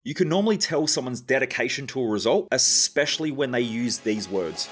You can normally tell someone's dedication to a result, especially when they use these words.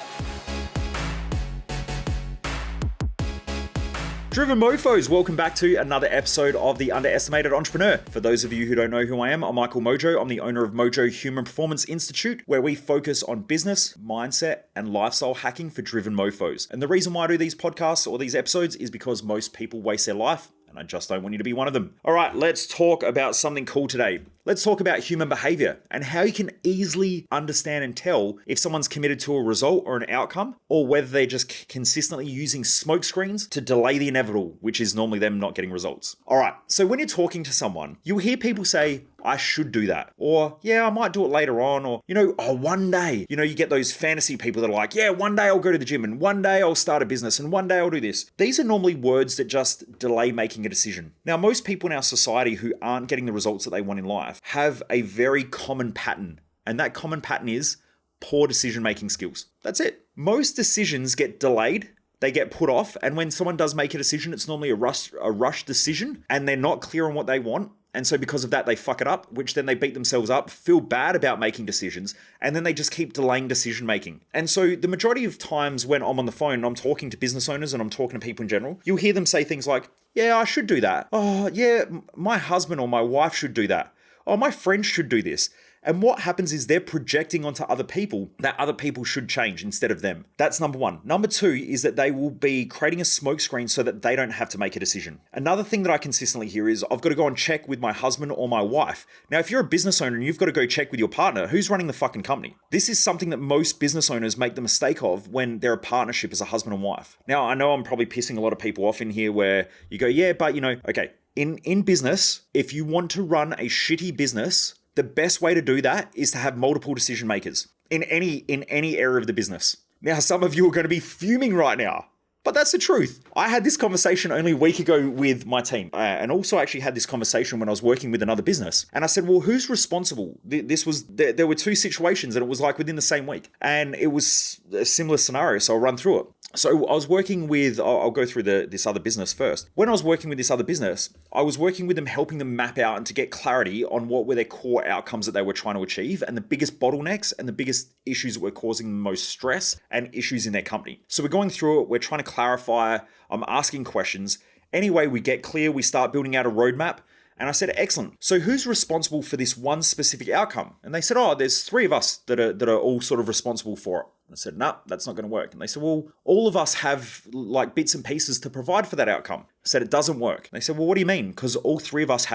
Driven Mofos, welcome back to another episode of The Underestimated Entrepreneur. For those of you who don't know who I am, I'm Michael Mojo. I'm the owner of Mojo Human Performance Institute, where we focus on business, mindset, and lifestyle hacking for driven mofos. And the reason why I do these podcasts or these episodes is because most people waste their life, and I just don't want you to be one of them. All right, let's talk about something cool today. Let's talk about human behavior and how you can easily understand and tell if someone's committed to a result or an outcome, or whether they're just consistently using smokescreens to delay the inevitable, which is normally them not getting results. All right, so when you're talking to someone, you'll hear people say, I should do that. Or, yeah, I might do it later on. Or, one day. You get those fantasy people that are like, yeah, one day I'll go to the gym and one day I'll start a business and one day I'll do this. These are normally words that just delay making a decision. Now, most people in our society who aren't getting the results that they want in life have a very common pattern. And that common pattern is poor decision-making skills. That's it. Most decisions get delayed. They get put off. And when someone does make a decision, it's normally a rush decision and they're not clear on what they want. And so because of that, they fuck it up, which then they beat themselves up, feel bad about making decisions, and then they just keep delaying decision making. And so the majority of times when I'm on the phone and I'm talking to business owners and I'm talking to people in general, you'll hear them say things like, yeah, I should do that. Oh, yeah, my husband or my wife should do that. Oh, my friend should do this. And what happens is they're projecting onto other people that other people should change instead of them. That's number one. Number two is that they will be creating a smokescreen so that they don't have to make a decision. Another thing that I consistently hear is I've got to go and check with my husband or my wife. Now, if you're a business owner and you've got to go check with your partner, who's running the fucking company? This is something that most business owners make the mistake of when they're a partnership as a husband and wife. Now, I know I'm probably pissing a lot of people off in here where you go, yeah, but okay. In business, if you want to run a shitty business, the best way to do that is to have multiple decision makers in any area of the business. Now, some of you are going to be fuming right now, but that's the truth. I had this conversation only a week ago with my team, and also actually had this conversation when I was working with another business. And I said, well, who's responsible? There were two situations and it was like within the same week. And it was a similar scenario, so I'll run through it. So I was working with, I'll go through this other business first. When I was working with this other business, I was working with them, helping them map out and to get clarity on what were their core outcomes that they were trying to achieve and the biggest bottlenecks and the biggest issues that were causing the most stress and issues in their company. So we're going through it, we're trying to clarify, I'm asking questions. Anyway, we get clear, we start building out a roadmap. And I said, excellent. So who's responsible for this one specific outcome? And they said, oh, there's three of us that are all sort of responsible for it. And I said, no, that's not going to work. And they said, well, all of us have like bits and pieces to provide for that outcome. I said, it doesn't work. And they said, well, what do you mean? Because all three of us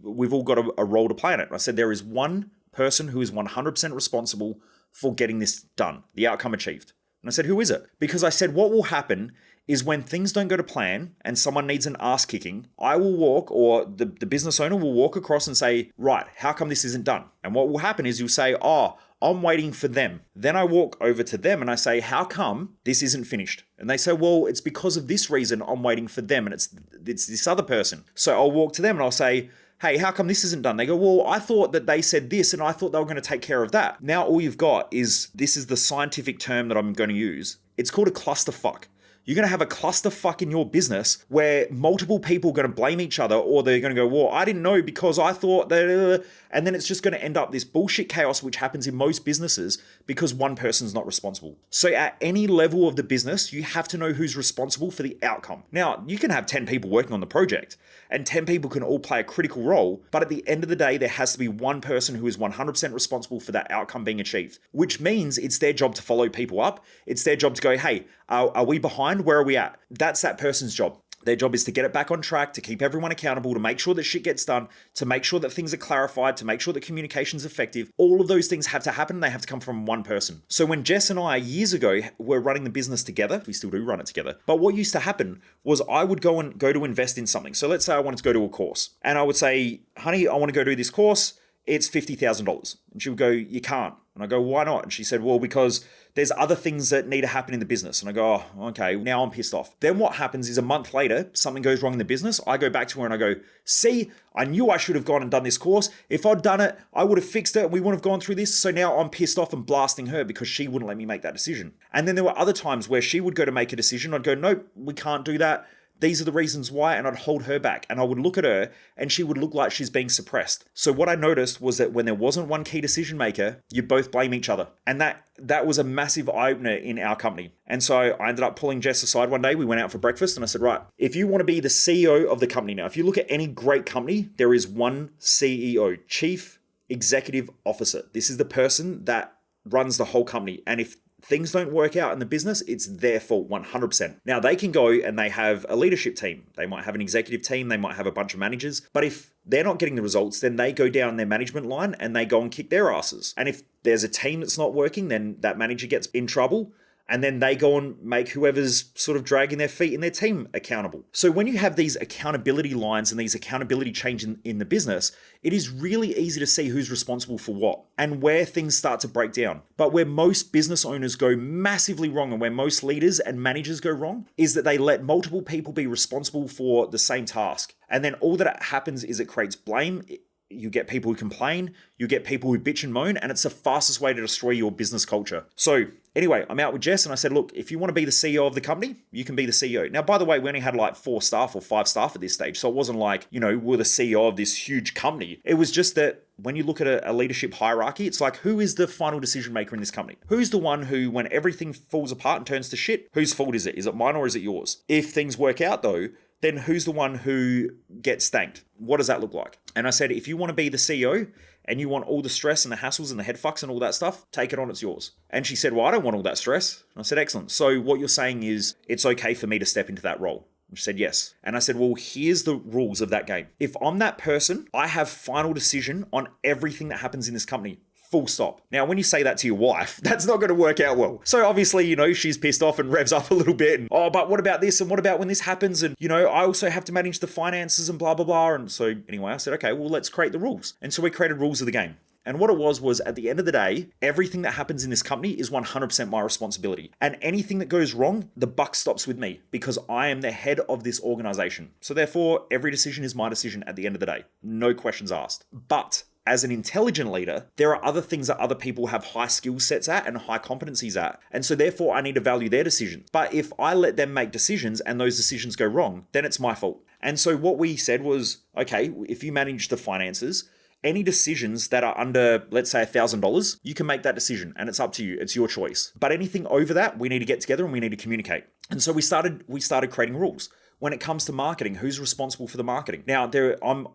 we've all got a role to play in it. And I said, there is one person who is 100% responsible for getting this done, the outcome achieved. And I said, who is it? Because I said, what will happen is when things don't go to plan and someone needs an ass kicking, I will walk, or the business owner will walk across and say, right, how come this isn't done? And what will happen is you'll say, oh, I'm waiting for them. Then I walk over to them and I say, how come this isn't finished? And they say, well, it's because of this reason I'm waiting for them and it's this other person. So I'll walk to them and I'll say, hey, how come this isn't done? They go, well, I thought that they said this and I thought they were going to take care of that. Now all you've got is, this is the scientific term that I'm going to use. It's called a clusterfuck. You're going to have a clusterfuck in your business where multiple people are going to blame each other, or they're going to go, well, I didn't know because I thought that, and then it's just going to end up this bullshit chaos, which happens in most businesses because one person's not responsible. So at any level of the business, you have to know who's responsible for the outcome. Now, you can have 10 people working on the project and 10 people can all play a critical role, but at the end of the day, there has to be one person who is 100% responsible for that outcome being achieved, which means it's their job to follow people up. It's their job to go, hey, are we behind? Where are we at? That's that person's job. Their job is to get it back on track, to keep everyone accountable, to make sure that shit gets done, to make sure that things are clarified, to make sure that communication's effective. All of those things have to happen. They have to come from one person. So when Jess and I years ago were running the business together, we still do run it together, but what used to happen was I would go to invest in something. So let's say I wanted to go to a course and I would say, honey, I want to go do this course. It's $50,000. And she would go, you can't. And I go, why not? And she said, well, because there's other things that need to happen in the business. And I go, oh, okay, now I'm pissed off. Then what happens is a month later, something goes wrong in the business. I go back to her and I go, see, I knew I should have gone and done this course. If I'd done it, I would have fixed it and we wouldn't have gone through this. So now I'm pissed off and blasting her because she wouldn't let me make that decision. And then there were other times where she would go to make a decision. I'd go, nope, we can't do that. These are the reasons why, and I'd hold her back. And I would look at her and she would look like she's being suppressed. So what I noticed was that when there wasn't one key decision maker, you both blame each other. And that was a massive eye-opener in our company. And so I ended up pulling Jess aside one day. We went out for breakfast and I said, right, if you want to be the CEO of the company now, if you look at any great company, there is one CEO, Chief Executive Officer. This is the person that runs the whole company. And if things don't work out in the business, it's their fault 100%. Now they can go and they have a leadership team. They might have an executive team. They might have a bunch of managers. But if they're not getting the results, then they go down their management line and they go and kick their asses. And if there's a team that's not working, then that manager gets in trouble. And then they go and make whoever's sort of dragging their feet in their team accountable. So when you have these accountability lines and these accountability changes in the business, it is really easy to see who's responsible for what and where things start to break down. But where most business owners go massively wrong and where most leaders and managers go wrong is that they let multiple people be responsible for the same task. And then all that happens is it creates blame. You get people who complain, you get people who bitch and moan, and it's the fastest way to destroy your business culture. So anyway, I'm out with Jess and I said, look, if you want to be the CEO of the company, you can be the CEO. Now, by the way, we only had like 4 staff or 5 staff at this stage. So it wasn't like, we're the CEO of this huge company. It was just that when you look at a leadership hierarchy, it's like, who is the final decision maker in this company? Who's the one who, when everything falls apart and turns to shit, whose fault is it? Is it mine or is it yours? If things work out though, then who's the one who gets thanked? What does that look like? And I said, if you want to be the CEO and you want all the stress and the hassles and the head fucks and all that stuff, take it on, it's yours. And she said, well, I don't want all that stress. And I said, excellent. So what you're saying is it's okay for me to step into that role. And she said, yes. And I said, well, here's the rules of that game. If I'm that person, I have final decision on everything that happens in this company. Full stop. Now, when you say that to your wife, that's not going to work out well. So obviously, she's pissed off and revs up a little bit. And, oh, but what about this? And what about when this happens? And, I also have to manage the finances and blah, blah, blah. And so anyway, I said, okay, well, let's create the rules. And so we created rules of the game. And what it was at the end of the day, everything that happens in this company is 100% my responsibility. And anything that goes wrong, the buck stops with me because I am the head of this organization. So therefore, every decision is my decision at the end of the day. No questions asked. But as an intelligent leader, there are other things that other people have high skill sets at and high competencies at. And so therefore, I need to value their decisions. But if I let them make decisions and those decisions go wrong, then it's my fault. And so what we said was, okay, if you manage the finances, any decisions that are under, let's say, $1,000, you can make that decision and it's up to you. It's your choice. But anything over that, we need to get together and we need to communicate. And so we started creating rules. When it comes to marketing, who's responsible for the marketing? Now,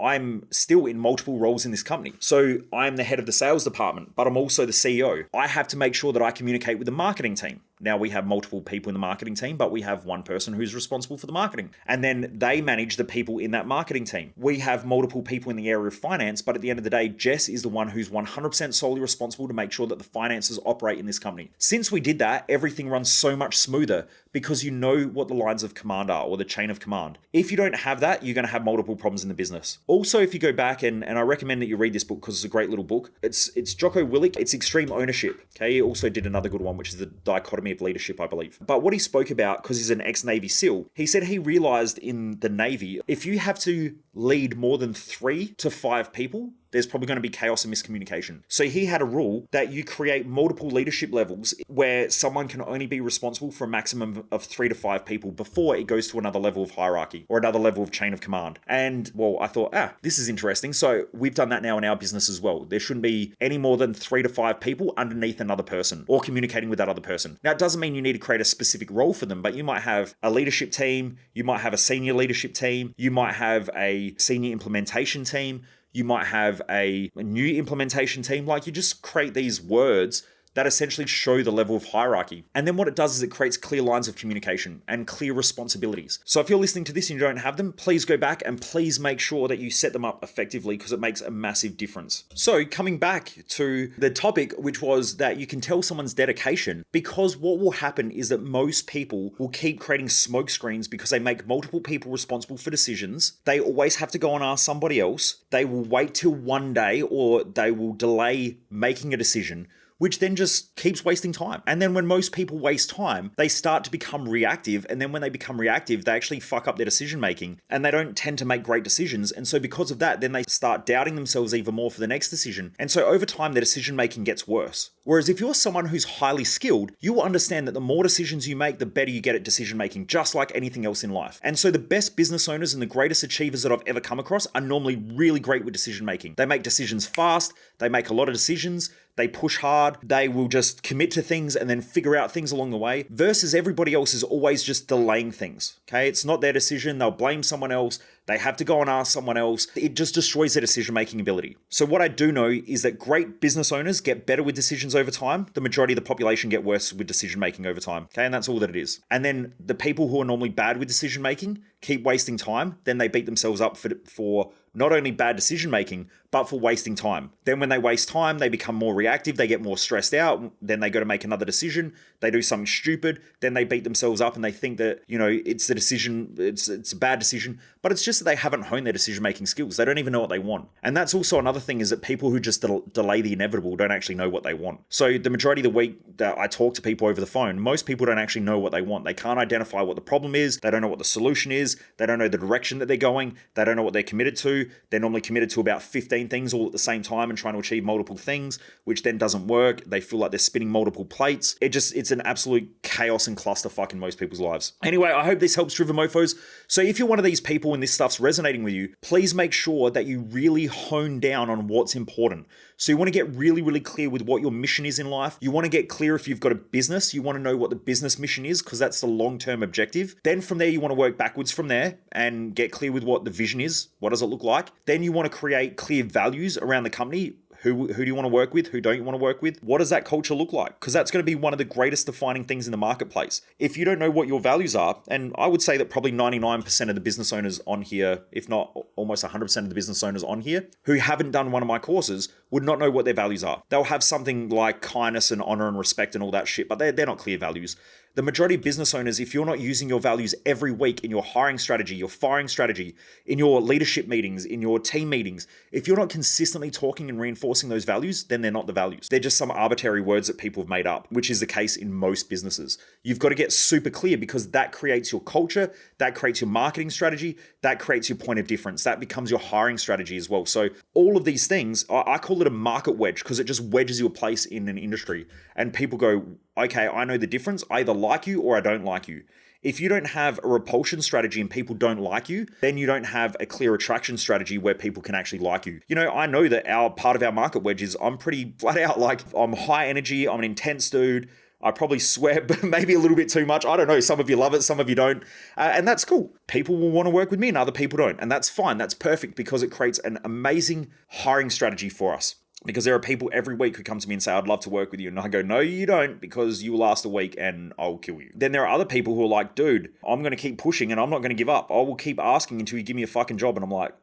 I'm still in multiple roles in this company. So I'm the head of the sales department, but I'm also the CEO. I have to make sure that I communicate with the marketing team. Now we have multiple people in the marketing team, but we have one person who's responsible for the marketing. And then they manage the people in that marketing team. We have multiple people in the area of finance, but at the end of the day, Jess is the one who's 100% solely responsible to make sure that the finances operate in this company. Since we did that, everything runs so much smoother because you know what the lines of command are or the chain of command. If you don't have that, you're going to have multiple problems in the business. Also, if you go back, and I recommend that you read this book because it's a great little book. It's Jocko Willink. It's Extreme Ownership. Okay, he also did another good one, which is the dichotomy of leadership, I believe. But what he spoke about, because he's an ex-Navy SEAL, he said he realized in the Navy, if you have to lead more than 3 to 5 people, there's probably going to be chaos and miscommunication. So he had a rule that you create multiple leadership levels where someone can only be responsible for a maximum of 3 to 5 people before it goes to another level of hierarchy or another level of chain of command. And well, I thought, this is interesting. So we've done that now in our business as well. There shouldn't be any more than 3 to 5 people underneath another person or communicating with that other person. Now, it doesn't mean you need to create a specific role for them, but you might have a leadership team, you might have a senior leadership team, you might have a senior implementation team, you might have a new implementation team. Like, you just create these words that essentially show the level of hierarchy. And then what it does is it creates clear lines of communication and clear responsibilities. So if you're listening to this and you don't have them, please go back and please make sure that you set them up effectively because it makes a massive difference. So coming back to the topic, which was that you can tell someone's dedication, because what will happen is that most people will keep creating smoke screens because they make multiple people responsible for decisions. They always have to go and ask somebody else. They will wait till one day or they will delay making a decision, which then just keeps wasting time. And then when most people waste time, they start to become reactive. And then when they become reactive, they actually fuck up their decision making and they don't tend to make great decisions. And so because of that, then they start doubting themselves even more for the next decision. And so over time, their decision making gets worse. Whereas if you're someone who's highly skilled, you will understand that the more decisions you make, the better you get at decision making, just like anything else in life. And so the best business owners and the greatest achievers that I've ever come across are normally really great with decision making. They make decisions fast, they make a lot of decisions, they push hard, they will just commit to things and then figure out things along the way, versus everybody else is always just delaying things. Okay, it's not their decision, they'll blame someone else, they have to go and ask someone else. It just destroys their decision-making ability. So what I do know is that great business owners get better with decisions over time. The majority of the population get worse with decision-making over time. Okay, and that's all that it is. And then the people who are normally bad with decision-making keep wasting time, then they beat themselves up for not only bad decision making, but for wasting time. Then when they waste time, they become more reactive, they get more stressed out, then they go to make another decision, they do something stupid, then they beat themselves up and they think that, it's the decision, it's a bad decision, but it's just that they haven't honed their decision-making skills. They don't even know what they want. And that's also another thing, is that people who just delay the inevitable don't actually know what they want. So the majority of the week that I talk to people over the phone, most people don't actually know what they want. They can't identify what the problem is, they don't know what the solution is, they don't know the direction that they're going, they don't know what they're committed to. They're normally committed to about 15 things all at the same time and trying to achieve multiple things, which then doesn't work. They feel like they're spinning multiple plates. It's an absolute chaos and clusterfuck in most people's lives. Anyway, I hope this helps, Driven Mofos. So if you're one of these people and this stuff's resonating with you, please make sure that you really hone down on what's important. So you want to get really, really clear with what your mission is in life. You want to get clear if you've got a business. You want to know what the business mission is, because that's the long-term objective. Then from there, you want to work backwards from there and get clear with what the vision is. What does it look like? Then you want to create clear values around the company. Who do you want to work with? Who don't you want to work with? What does that culture look like? Because that's going to be one of the greatest defining things in the marketplace. If you don't know what your values are, and I would say that probably 99% of the business owners on here, if not almost 100% of the business owners on here, who haven't done one of my courses, would not know what their values are. They'll have something like kindness and honor and respect and all that shit, but they're not clear values. The majority of business owners, if you're not using your values every week in your hiring strategy, your firing strategy, in your leadership meetings, in your team meetings, if you're not consistently talking and reinforcing those values, then they're not the values. They're just some arbitrary words that people have made up, which is the case in most businesses. You've got to get super clear, because that creates your culture, that creates your marketing strategy, that creates your point of difference. That becomes your hiring strategy as well. So all of these things, I call it a market wedge, because it just wedges you a place in an industry. And people go, okay, I know the difference. I either like you or I don't like you. If you don't have a repulsion strategy and people don't like you, then you don't have a clear attraction strategy where people can actually like you. I know that part of our market wedge is I'm pretty flat out, like I'm high energy, I'm an intense dude. I probably swear, but maybe a little bit too much. I don't know. Some of you love it, some of you don't. And that's cool. People will want to work with me and other people don't. And that's fine. That's perfect, because it creates an amazing hiring strategy for us. Because there are people every week who come to me and say, I'd love to work with you. And I go, no, you don't, because you will last a week and I'll kill you. Then there are other people who are like, dude, I'm going to keep pushing and I'm not going to give up. I will keep asking until you give me a fucking job. And I'm like,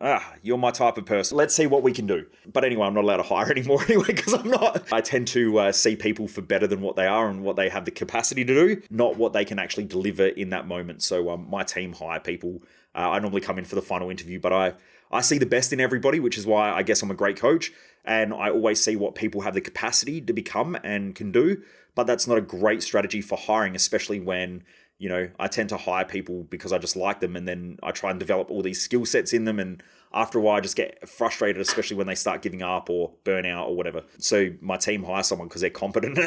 you're my type of person. Let's see what we can do. But anyway, I'm not allowed to hire anymore anyway, because I'm not. I tend to see people for better than what they are and what they have the capacity to do, not what they can actually deliver in that moment. So my team hire people. I normally come in for the final interview, but I see the best in everybody, which is why I guess I'm a great coach. And I always see what people have the capacity to become and can do. But that's not a great strategy for hiring, especially when, I tend to hire people because I just like them. And then I try and develop all these skill sets in them. And after a while, I just get frustrated, especially when they start giving up or burn out or whatever. So my team hire someone because they're competent.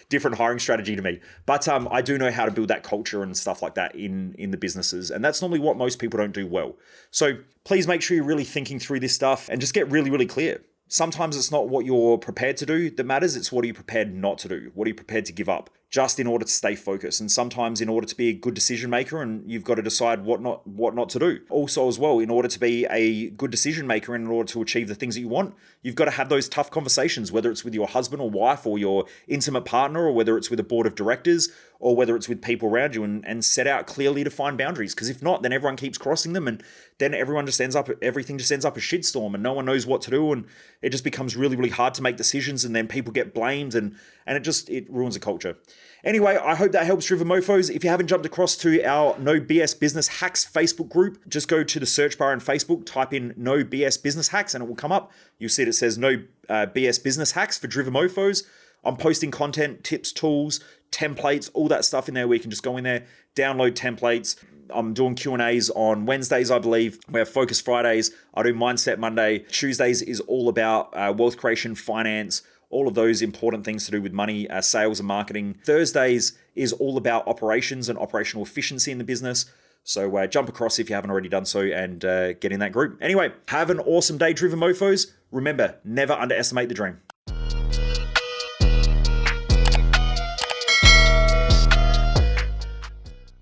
Different hiring strategy to me. But I do know how to build that culture and stuff like that in the businesses. And that's normally what most people don't do well. So please make sure you're really thinking through this stuff and just get really, really clear. Sometimes it's not what you're prepared to do that matters. It's what are you prepared not to do? What are you prepared to give up? Just in order to stay focused. And sometimes in order to be a good decision maker, and you've got to decide what not to do. Also as well, in order to be a good decision maker and in order to achieve the things that you want, you've got to have those tough conversations, whether it's with your husband or wife or your intimate partner, or whether it's with a board of directors, or whether it's with people around you, and set out clearly defined boundaries. Because if not, then everyone keeps crossing them, and then everything just ends up a shitstorm, and no one knows what to do, and it just becomes really, really hard to make decisions, and then people get blamed, and it ruins the culture. Anyway, I hope that helps, Driven Mofos. If you haven't jumped across to our No BS Business Hacks Facebook group, just go to the search bar on Facebook, type in No BS Business Hacks, and it will come up. You'll see it says No BS Business Hacks for Driven Mofos. I'm posting content, tips, tools, templates, all that stuff in there where you can just go in there, download templates. I'm doing Q&As on Wednesdays, I believe. We have Focus Fridays. I do Mindset Monday. Tuesdays is all about wealth creation, finance, all of those important things to do with money, sales and marketing. Thursdays is all about operations and operational efficiency in the business. So jump across if you haven't already done so and get in that group. Anyway, have an awesome day, Driven Mofos. Remember, never underestimate the dream.